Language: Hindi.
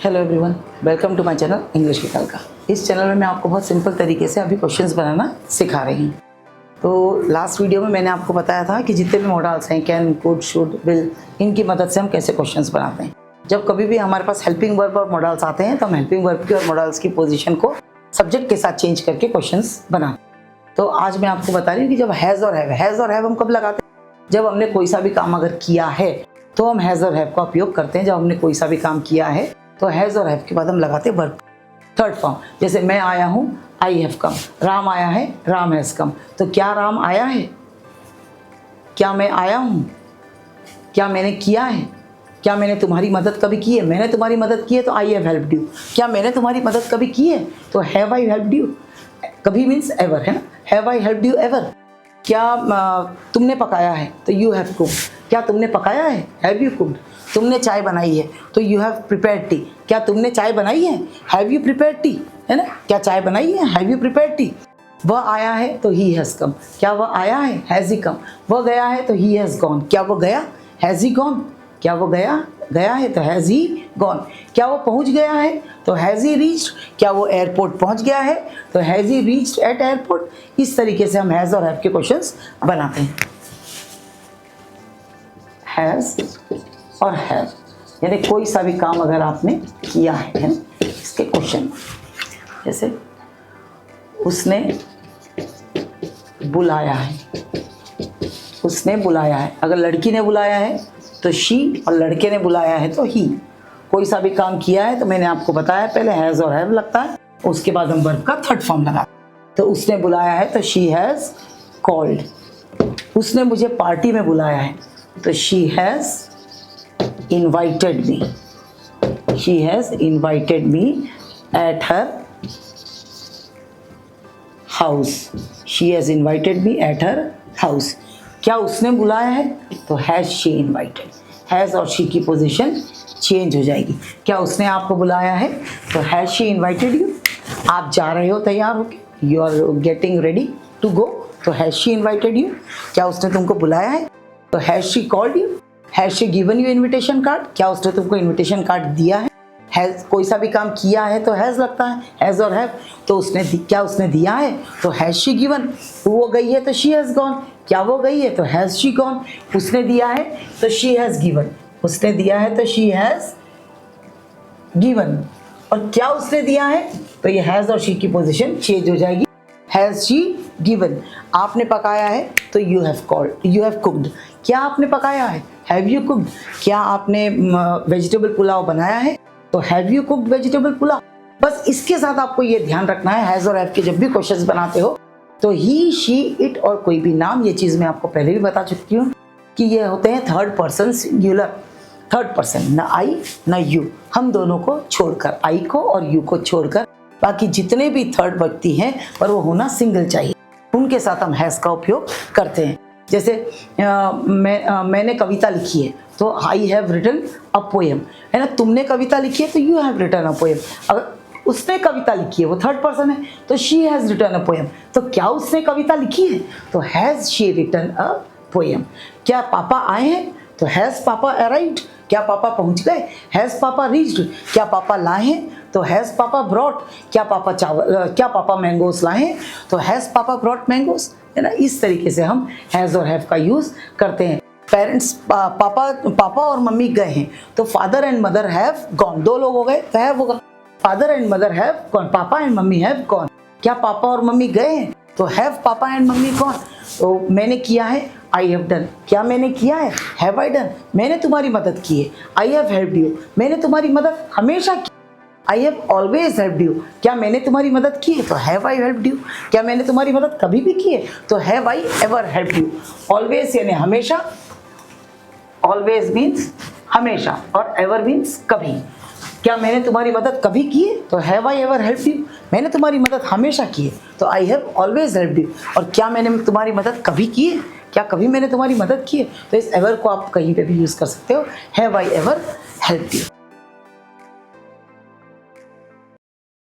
Hello everyone, welcome to my channel English with Alka. इस चैनल में मैं आपको बहुत सिंपल तरीके से अभी क्वेश्चंस बनाना सिखा रही हूँ। तो लास्ट वीडियो में मैंने आपको बताया था कि जितने भी मॉडल्स हैं कैन, कुड, शुड, विल, इनकी मदद से हम कैसे क्वेश्चंस बनाते हैं। जब कभी भी हमारे पास हेल्पिंग वर्ब और मॉडल्स आते हैं तो हम हेल्पिंग वर्ब की और मॉडल्स की पोजीशन को सब्जेक्ट के साथ चेंज करके क्वेश्चंस बनाते हैं। तो आज मैं आपको बता रही हूँ कि जब हैज़ और हैव हम कब लगाते हैं? जब हमने कोई सा भी काम अगर किया है तो हम हैज़ और हैव का उपयोग करते हैं। जब हमने कोई सा भी काम किया है तो हैज़ और हैव के बाद हम लगाते हैं वर्ब थर्ड फॉर्म। जैसे मैं आया हूँ, आई हैव कम। राम आया है, राम हैज़ कम। तो क्या राम आया है? क्या मैं आया हूँ? क्या मैंने किया है? क्या मैंने तुम्हारी मदद कभी की है? मैंने तुम्हारी मदद की है तो आई हैव हेल्प्ड यू। क्या मैंने तुम्हारी मदद कभी की है? तो हैव आई हेल्प्ड यू। कभी मीन्स एवर, है ना। Have I helped you ever. क्या तुमने पकाया है? तो यू हैव कुक्ड। क्या तुमने पकाया है? Have you cooked. तुमने चाय बनाई है तो यू हैव प्रिपेयर्ड टी। क्या तुमने चाय बनाई है? हैव यू प्रिपेयर्ड टी, है ना। क्या चाय बनाई है? Have you prepared T. वह आया है तो ही हैज़ कम। क्या वह आया है? हैज़ ही कम। वह गया है तो ही हैज़ गॉन। क्या वो गया? Has he gone. क्या वो गया है तो हैज़ ही गॉन। क्या वो पहुंच गया है? तो हैज़ ही रीच्ड। क्या वो एयरपोर्ट पहुंच गया है? तो has he reached eight airport. इस तरीके से हम हैज़ और हैव के क्वेश्चंस बनाते हैं। हैज़ और हैव, यानी कोई सा भी काम अगर आपने किया है इसके क्वेश्चन। जैसे उसने बुलाया है, उसने बुलाया है। अगर लड़की ने बुलाया है तो शी, और लड़के ने बुलाया है तो ही। कोई सा भी काम किया है तो मैंने आपको बताया पहले हैज़ और हैव लगता है, उसके बाद हम वर्ब का थर्ड फॉर्म लगा। तो उसने बुलाया है तो शी हैज़ कॉल्ड। उसने मुझे पार्टी में बुलाया है तो she has invited me. She has invited me at her house. She has invited me at her house. क्या उसने बुलाया है? तो has she invited. has और she की पोजीशन चेंज हो जाएगी। क्या उसने आपको बुलाया है? तो has she invited you. आप जा रहे हो तैयार होके, you are getting ready to go, तो has she invited you. क्या उसने तुमको बुलाया है? तो has she called you. Has she given you invitation card. क्या उसने तुमको इन्विटेशन कार्ड दिया है? हैज़ कोई सा भी काम किया है तो हैज़ लगता है, हैज़ और हैव। तो उसने क्या उसने दिया है? तो हैज़ शी गिवन। वो गई है तो शी हैज़ गॉन। क्या वो गई है? तो हैज़ शी गॉन। उसने दिया है तो शी हैज़ गिवन। उसने दिया है तो शी हैज़ गिवन। और क्या उसने दिया है? तो ये हैज़ और शी की पोजीशन चेंज हो जाएगी। Has she given. आपने पकाया है तो you have called, you have cooked. क्या आपने पकाया है? Have you cooked. क्या आपने वेजिटेबल पुलाव बनाया है? तो have you cooked vegetable pulao. बस इसके साथ आपको ये ध्यान रखना है, हैज़ और हैव के जब भी क्वेश्चंस बनाते हो तो ही, शी, इट और कोई भी नाम, ये चीज़ मैं आपको पहले भी बता चुकी हूँ कि ये होते हैं third person singular. Third person, ना आई ना यू, हम दोनों को छोड़कर, आई को और यू को छोड़कर बाकी जितने भी थर्ड व्यक्ति हैं पर वो होना सिंगल चाहिए, उनके साथ हम हैज़ का उपयोग करते हैं। जैसे मैंने कविता लिखी है तो I have written a poem, है ना। तुमने कविता लिखी है तो you have written a poem. अगर उसने कविता लिखी है, वो थर्ड पर्सन है, तो she has written a poem. तो क्या उसने कविता लिखी है? तो has she written a poem. क्या पापा आए हैं? तो हैज़ पापा अराइव्ड। क्या पापा पहुंच गए? हैज़ पापा रीच्ड। क्या पापा लाए हैं? तो हैज़ पापा ब्रॉट। क्या पापा मैंगोस लाए हैं? तो हैज़ पापा ब्रॉट मैंगोस, है ना। इस तरीके से हम हैज़ और हैव का यूज़ करते हैं। पेरेंट्स, पापा और मम्मी गए हैं तो father and mother have gone. दो लोग हो गए तो हैव होगा। Father and mother have gone, पापा एंड मम्मी हैव गॉन। क्या पापा और मम्मी गए हैं? तो हैव पापा एंड मम्मी गॉन। तो मैंने किया है, आई हैव डन। क्या मैंने किया है? Have I done. मैंने तुम्हारी मदद की है, आई हैव हेल्प्ड यू। मैंने तुम्हारी मदद हमेशा की, I have always helped you. क्या मैंने तुम्हारी मदद की है? तो हैव आई हेल्प्ड यू। क्या मैंने तुम्हारी मदद कभी भी की है? तो have I ever helped you. Always यानी हमेशा, ऑलवेज मीन्स हमेशा, और एवर मीन्स कभी। क्या मैंने तुम्हारी मदद कभी की है? तो have I ever helped you. मैंने तुम्हारी मदद हमेशा की है तो I have always helped you. और क्या मैंने तुम्हारी मदद कभी की है? क्या कभी मैंने तुम्हारी मदद की है? तो इस एवर को आप कहीं पे भी यूज़ कर सकते हो, have I ever helped you.